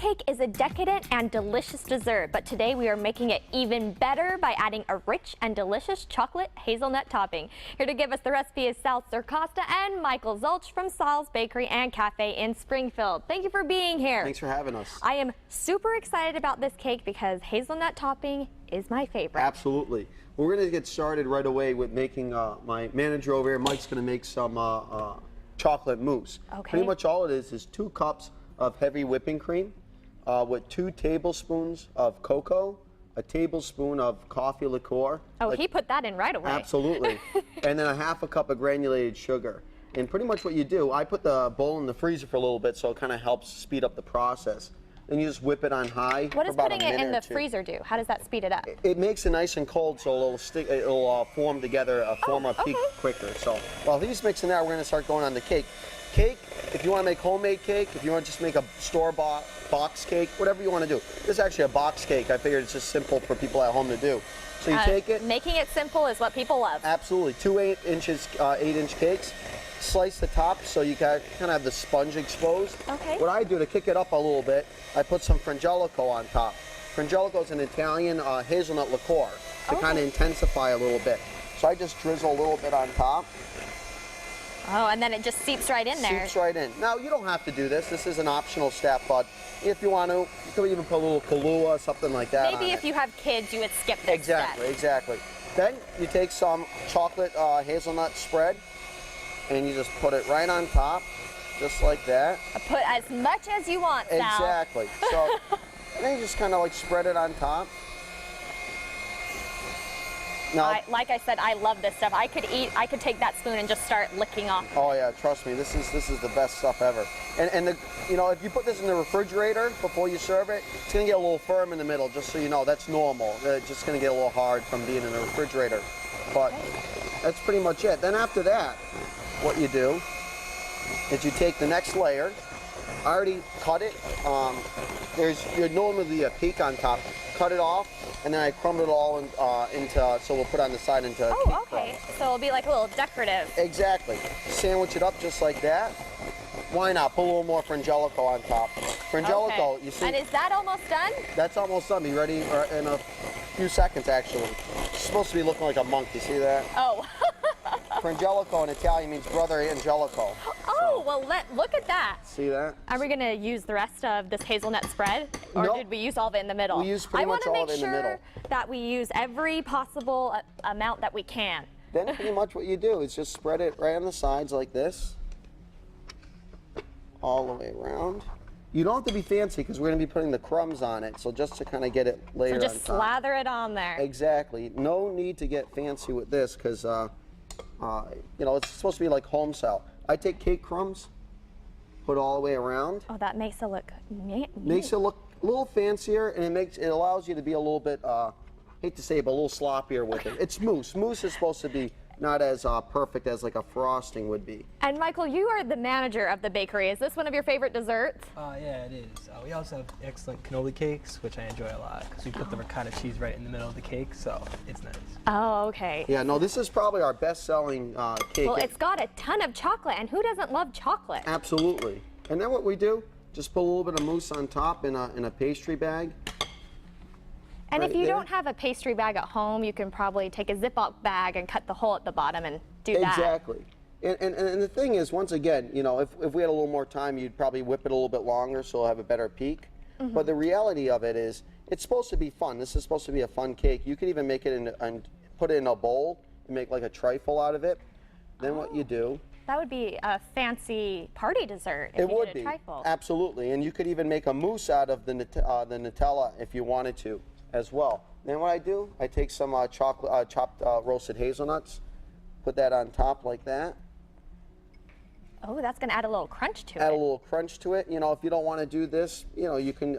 cake is a decadent and delicious dessert, but today we are making it even better by adding a rich and delicious chocolate hazelnut topping. Here to give us the recipe is Sal Costa and Michael Zulch from Sal's Bakery and Cafe in Springfield. Thank you for being here. Thanks for having us. I am super excited about this cake because hazelnut topping is my favorite. Absolutely. We're going to get started right away with making, my manager over here, Mike's going to make some chocolate mousse. Okay. Pretty much all it is 2 cups of heavy whipping cream with 2 tablespoons of cocoa, a tablespoon of coffee liqueur. Oh, he put that in right away. Absolutely. And then a 1/2 cup of granulated sugar. And pretty much what you do, I put the bowl in the freezer for a little bit so it kind of helps speed up the process. Then you just whip it on high. What does putting it in the two. freezer do? How does that speed it up? It makes it nice and cold, so it'll stick. It'll form together, form a peak quicker. So while he's mixing that, we're going to start going on the cake. Cake, if you want to make homemade cake, if you want to just make a store-bought box cake, whatever you want to do. This is actually a box cake. I figured it's just simple for people at home to do. So you take it. Making it simple is what people love. Absolutely. 2 8-inch cakes. Slice the top so you kind of have the sponge exposed. Okay. What I do to kick it up a little bit, I put some frangelico on top. Frangelico is an Italian hazelnut liqueur to kind of intensify a little bit. So I just drizzle a little bit on top. Oh, and then it just seeps right in there. Seeps right in. Now, you don't have to do this. This is an optional step, but if you want to, you can even put a little Kahlua, something like that. Maybe if you have kids, you would skip this Exactly, step. exactly. Then you take some chocolate hazelnut spread, and you just put it right on top, just like that. Put as much as you want, Sal. Exactly. So, and then you just kind of like spread it on top. Now, like I said, I love this stuff. I could take that spoon and just start licking off. Oh yeah, trust me, this is the best stuff ever. And you know, if you put this in the refrigerator before you serve it, it's gonna get a little firm in the middle. Just so you know, that's normal. It's just gonna get a little hard from being in the refrigerator. But that's pretty much it. Then after that, what you do is you take the next layer. I already cut it. There's normally a peak on top. Cut it off, and then I crumble it all so we'll put on the side into cake okay. crumbs. So it'll be like a little decorative. Exactly. Sandwich it up just like that. Why not? Put a little more frangelico on top. Frangelico, you see? And is that almost done? That's almost done. Be ready in a few seconds, actually. It's supposed to be looking like a monk. You see that? Oh. Frangelico in Italian means brother Angelico. Oh, well, look at that. See that? Are we going to use the rest of this hazelnut spread? Or Nope. did we use all of it in the middle? We used pretty much all of it in the middle. I want to make sure that we use every possible amount that we can. Then pretty much what you do is just spread it right on the sides like this. All the way around. You don't have to be fancy because we're going to be putting the crumbs on it. So just to kind of get it layered on top. So just slather it on there. Exactly. No need to get fancy with this because, you know, it's supposed to be like home style. I take cake crumbs, put all the way around. Oh, that makes it look neat. Makes it look a little fancier, and it allows you to be a little bit, hate to say it, but a little sloppier with it. It's mousse. Mousse is supposed to be not as perfect as like a frosting would be. And Michael, you are the manager of the bakery. Is this one of your favorite desserts? Yeah, it is. We also have excellent cannoli cakes, which I enjoy a lot because we put the ricotta cheese right in the middle of the cake, so it's nice. Oh, okay. Yeah, no, this is probably our best-selling cake. Well, it's got a ton of chocolate, and who doesn't love chocolate? Absolutely. And then what we do, just put a little bit of mousse on top in a pastry bag. And right if you there. don't have a pastry bag at home, you can probably take a Ziploc bag and cut the hole at the bottom and do that. Exactly. And the thing is, once again, you know, if we had a little more time, you'd probably whip it a little bit longer so it'll have a better peak. But the reality of it is, it's supposed to be fun. This is supposed to be a fun cake. You could even make it and put it in a bowl and make like a trifle out of it. Then what you do. That would be a fancy party dessert if It you would did be. a trifle. Absolutely. And you could even make a mousse out of the Nutella if you wanted to as well. Then what I do, I take some chopped roasted hazelnuts, put that on top like that. Oh, that's going to add a little crunch to it. Add a little crunch to it. You know, if you don't want to do this, you know, you can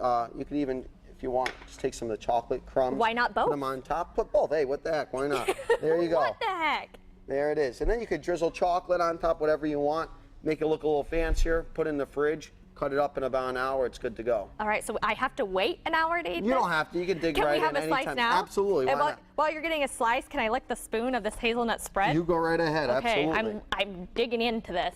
even, if you want, just take some of the chocolate crumbs. Why not both? Put them on top. Put both. Hey, what the heck? Why not? There you go. What the heck? There it is. And then you could drizzle chocolate on top, whatever you want. Make it look a little fancier. Put it in the fridge. Cut it up in about an hour. It's good to go. All right, so I have to wait an hour to eat this? You don't have to. You can dig right in anytime. Can we have a slice now? Absolutely. Why not? While you're getting a slice, can I lick the spoon of this hazelnut spread? You go right ahead. Okay, Absolutely. I'm digging into this.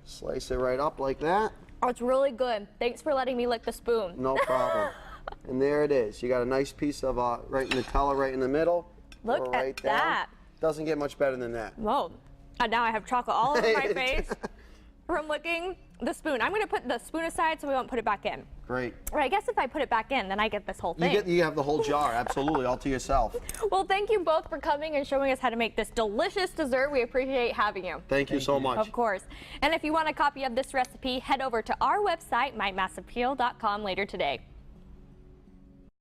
Slice it right up like that. Oh, it's really good. Thanks for letting me lick the spoon. No problem. And there it is. You got a nice piece of right Nutella right in the middle. Look Pour at right down. that. Doesn't get much better than that. Whoa. And now I have chocolate all over my face from licking the spoon. I'm going to put the spoon aside so we won't put it back in. Great. Or I guess if I put it back in, then I get this whole thing. You have the whole jar, absolutely, all to yourself. Well, thank you both for coming and showing us how to make this delicious dessert. We appreciate having you. Thank you so much. Of course. And if you want a copy of this recipe, head over to our website, mymassiveappeal.com later today.